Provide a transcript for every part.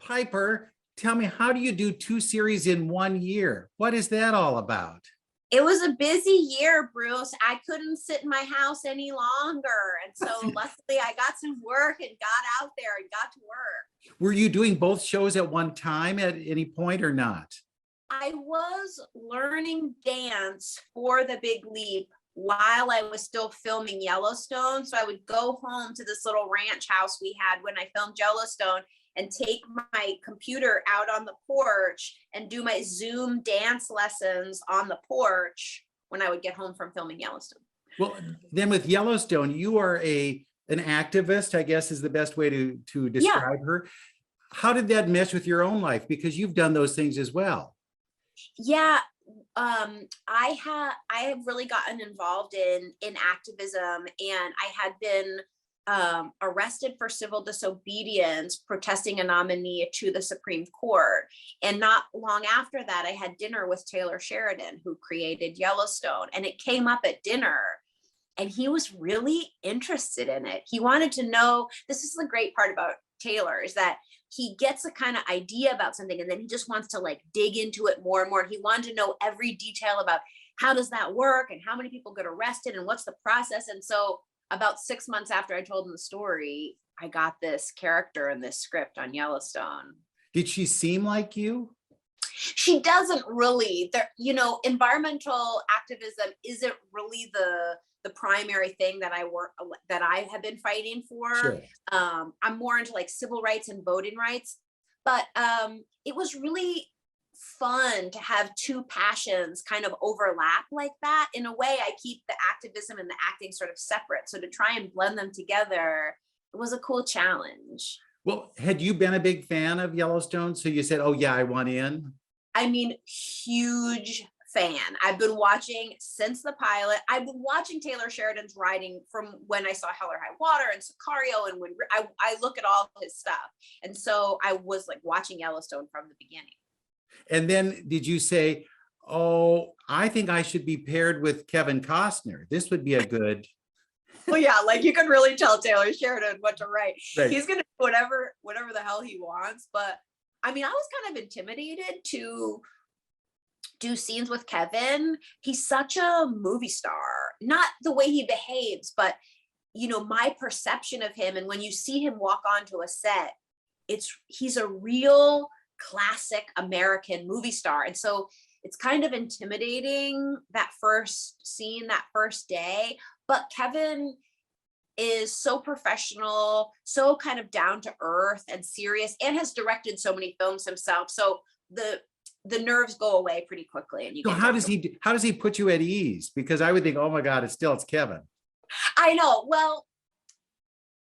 Piper, tell me, how do you do 2 series in 1 year? What is that all about? It was a busy year, Bruce. I couldn't sit in my house any longer. And so luckily I got some work and got out there and got to work. Were you doing both shows at one time at any point or not? I was learning dance for The Big Leap while I was still filming Yellowstone. So I would go home to this little ranch house we had when I filmed Yellowstone and take my computer out on the porch and do my Zoom dance lessons on the porch when I would get home from filming Yellowstone. Well, then with Yellowstone, you are an activist, I guess is the best way to describe her. How did that mesh with your own life? Because you've done those things as well. Yeah, I have really gotten involved in activism, and I had been arrested for civil disobedience, protesting a nominee to the Supreme Court. And not long after that, I had dinner with Taylor Sheridan, who created Yellowstone, and it came up at dinner. And he was really interested in it. He wanted to know, this is the great part about Taylor, is that he gets a kind of idea about something and then he just wants to like dig into it more and more. He wanted to know every detail about how does that work and how many people get arrested and what's the process. And so about 6 months after I told him the story, I got this character in this script on Yellowstone. Did she seem like you? She doesn't really. There, environmental activism isn't really the primary thing that I have been fighting for. Sure. I'm more into like civil rights and voting rights, but it was really fun to have two passions kind of overlap like that. In a way, I keep the activism and the acting sort of separate. So to try and blend them together, it was a cool challenge. Well, had you been a big fan of Yellowstone? So you said, oh yeah, I want in? I mean, huge fan. I've been watching since the pilot. I've been watching Taylor Sheridan's writing from when I saw Hell or High Water and Sicario, and when I look at all his stuff. And so I was like watching Yellowstone from the beginning. And then did you say, oh, I think I should be paired with Kevin Costner? This would be a good. Well, yeah, like you can really tell Taylor Sheridan what to write. Right. He's gonna do whatever the hell he wants. But I mean, I was kind of intimidated to do scenes with Kevin. He's such a movie star, not the way he behaves, but my perception of him. And when you see him walk onto a set, he's a real classic American movie star. And so it's kind of intimidating that first scene, that first day. But Kevin is so professional, so kind of down to earth and serious, and has directed so many films himself. So the nerves go away pretty quickly. And so how does he put you at ease? Because I would think, oh my God, it's Kevin. I know. Well,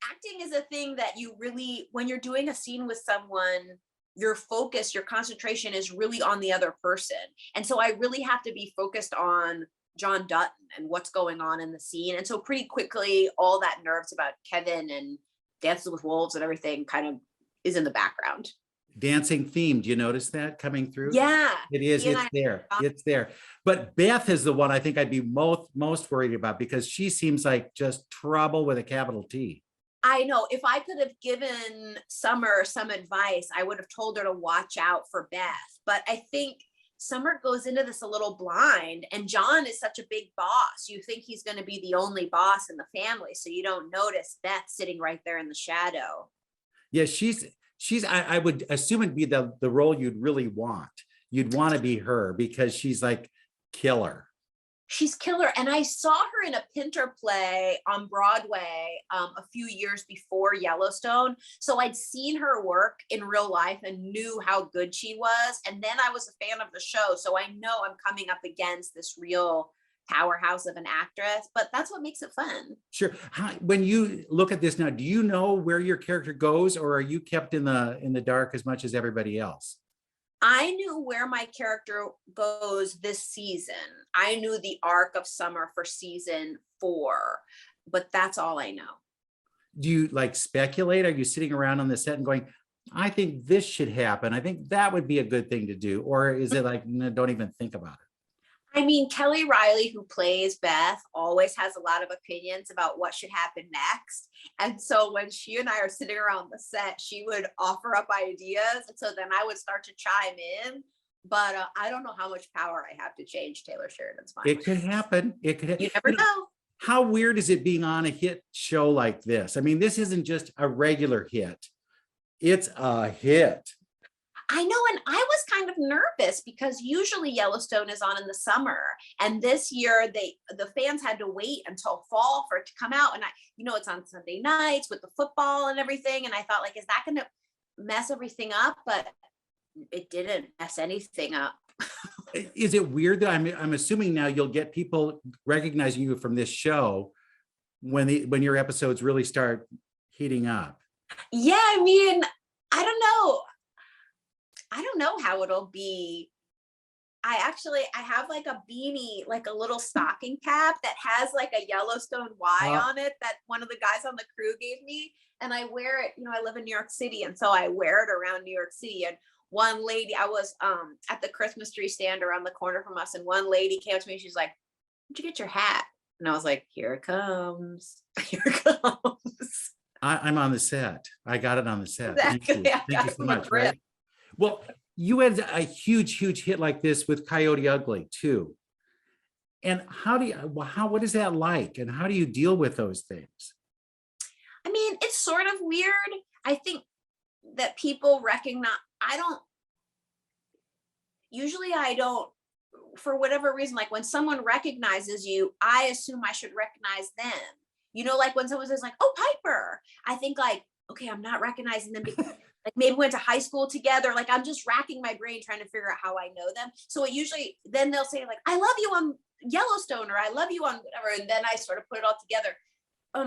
acting is a thing that you really, when you're doing a scene with someone, your focus, your concentration is really on the other person. And so I really have to be focused on John Dutton and what's going on in the scene. And so pretty quickly, all that nerves about Kevin and Dances with Wolves and everything kind of is in the background. Dancing theme, do you notice that coming through? Yeah. It is, it's there. But Beth is the one I think I'd be most worried about, because she seems like just trouble with a capital T. I know. If I could have given Summer some advice, I would have told her to watch out for Beth. But I think Summer goes into this a little blind, and John is such a big boss. You think he's going to be the only boss in the family, so you don't notice Beth sitting right there in the shadow. Yeah, I would assume it'd be the role you'd really want. You'd want to be her, because she's like killer. She's killer. And I saw her in a Pinter play on Broadway a few years before Yellowstone. So I'd seen her work in real life and knew how good she was. And then I was a fan of the show. So I know I'm coming up against this real powerhouse of an actress, but that's what makes it fun. Sure. When you look at this now, do you know where your character goes, or are you kept in the dark as much as everybody else? I knew where my character goes this season. I knew the arc of Summer for season 4, but that's all I know. Do you like speculate? Are you sitting around on the set and going, I think this should happen, I think that would be a good thing to do? Or is it like, no, don't even think about it? I mean, Kelly Riley, who plays Beth, always has a lot of opinions about what should happen next. And so when she and I are sitting around the set, she would offer up ideas. And so then I would start to chime in. But I don't know how much power I have to change Taylor Sheridan's mind. It could happen. It could. You never know. How weird is it being on a hit show like this? I mean, this isn't just a regular hit. It's a hit. I know, and I was kind of nervous because usually Yellowstone is on in the summer, and this year the fans had to wait until fall for it to come out. And it's on Sunday nights with the football and everything. And I thought, like, is that going to mess everything up? But it didn't mess anything up. Is it weird that I'm assuming now you'll get people recognizing you from this show when your episodes really start heating up? Yeah, I mean, I don't know how it'll be. I have like a beanie, like a little stocking cap that has like a Yellowstone Y on it that one of the guys on the crew gave me. And I wear it, I live in New York City. And so I wear it around New York City. And one lady, I was at the Christmas tree stand around the corner from us. And one lady came up to me. She's like, "Where'd you get your hat?" And I was like, "Here it comes. Here it comes." I'm on the set. I got it on the set. Exactly. Thank you so much. Right? Well, you had a huge hit like this with Coyote Ugly too. And what is that like? And how do you deal with those things? I mean, it's sort of weird. I think that people recognize, for whatever reason, like when someone recognizes you, I assume I should recognize them. Like when someone says like, "Oh, Piper," I think like, okay, I'm not recognizing them because like maybe we went to high school together. Like I'm just racking my brain trying to figure out how I know them. So then they'll say like, "I love you on Yellowstone," or "I love you on whatever." And then I sort of put it all together. I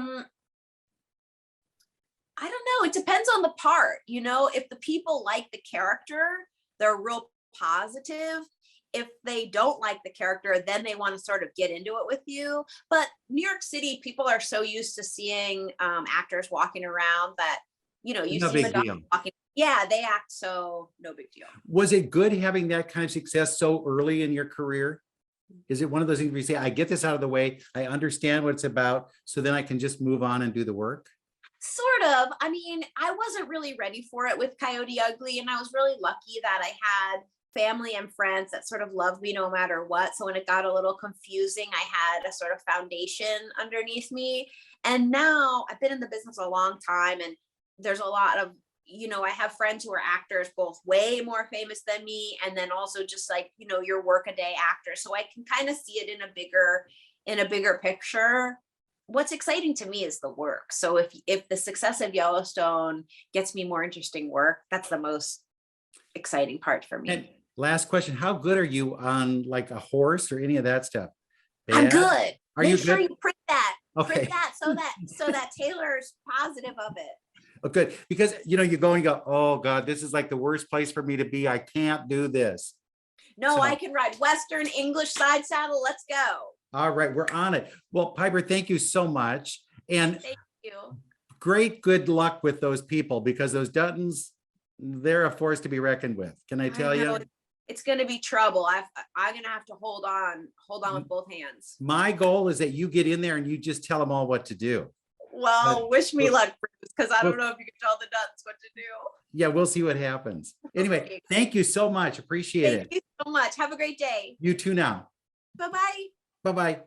don't know. It depends on the part, if the people like the character, they're real positive. If they don't like the character, then they want to sort of get into it with you. But New York City, people are so used to seeing actors walking around that, you see Madonna walking. Yeah, they act so no big deal. Was it good having that kind of success so early in your career? Is it one of those things where you say, "I get this out of the way, I understand what it's about, so then I can just move on and do the work"? Sort of. I mean, I wasn't really ready for it with Coyote Ugly, and I was really lucky that I had family and friends that sort of loved me no matter what. So when it got a little confusing, I had a sort of foundation underneath me. And now I've been in the business a long time, and there's a lot of, I have friends who are actors, both way more famous than me, and then also just like, your workaday actor. So I can kind of see it in a bigger picture. What's exciting to me is the work. So if the success of Yellowstone gets me more interesting work, that's the most exciting part for me. And last question, how good are you on like a horse or any of that stuff? Bad? I'm good. Make sure good? You print that. Okay. Print that so that Taylor's positive of it. Oh, good. Because you go, "Oh God, this is like the worst place for me to be. I can't do this." No, I can ride Western, English, side saddle. Let's go. All right, we're on it. Well, Piper, thank you so much. And thank you. Good luck with those people, because those Duttons, they're a force to be reckoned with. Can I tell you? It's going to be trouble. I'm going to have to hold on with both hands. My goal is that you get in there and you just tell them all what to do. Well, wish me luck, because I don't know if you can tell the Duttons what to do. Yeah, we'll see what happens. Anyway, Thank you so much. Appreciate it. Thank you so much. Have a great day. You too now. Bye-bye. Bye-bye.